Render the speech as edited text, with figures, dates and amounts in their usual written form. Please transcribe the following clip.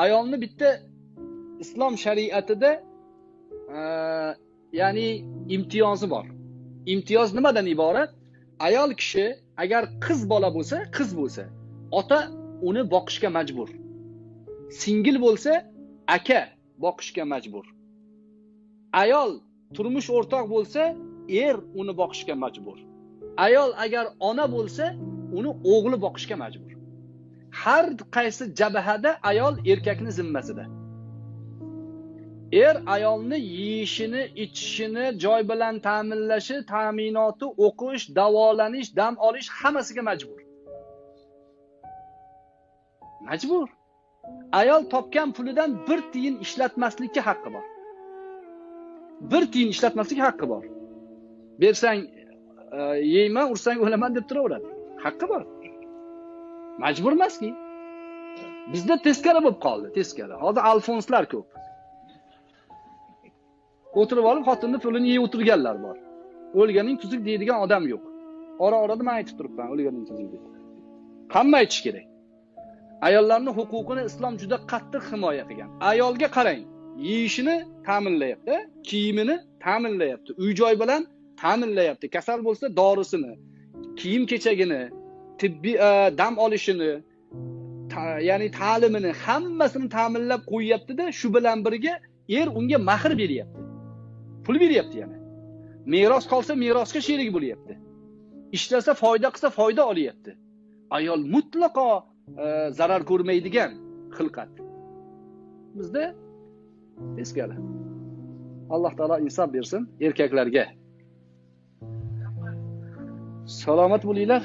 ayolni bitta islom shariatida ya'ni imtiyozi bor. Imtiyoz nimadan iborat? Ayol kishi agar qiz bo'lsa, ota uni boqishga majbur. Singil bo'lsa, aka boqishga majbur. Ayol turmush o'rtoq bo'lsa, er uni boqishga majbur. Ayol agar ona bo'lsa, uni o'g'li boqishga majbur. Har qaysi jabhada ayol erkakni zimmasida. Er ayolni yeyishini, ichishini, joy bilan ta'minlashi, ta'minoti, o'qish, davolanish, dam olish hammasiga majbur. Majbur. Ayol topgan pulidan 1 tiyin ishlatmaslikka haqqi bor. 1 tiyin ishlatmaslik haqqi bor. Bersang yeyman, ursang o'laman deb turaveradi. Haqqi bor. Majbur emas-ki. Bizda teskari bo'lib qoldi, teskari. Hozir alfonslar ko'p. O'tirib olib xotinning pulini yeb o'tirganlar bor. O'lganing tuzuk deydigan odam yo'q. Ora-orada men aytib turibman, o'lganing tuzuk deb. Hamma aytish kerak. Ayollarning huquqini islom juda qattiq himoya qilgan. Ayolga qarang, yeyishini ta'minlayapti, kiyimini ta'minlayapti, uy-joy bilan ta'minlayapti. Kasal bo'lsa dorisini, kiyim-kechagini, tibbiy dam olishini, ya'ni ta'limini hammasini ta'minlab qo'yyapti-da, shu bilan birga er unga mahr beryapti. Pul beryapti yana. Meros qolsa merosga sherik bo'lyapti. Ishlasa foyda qilsa foyda olyapti. Ayol mutlaqo zarar ko'rmaydigan xilqat. Bizda teskari. Alloh taolo insof bersin erkaklarga. Salomat bo'linglar.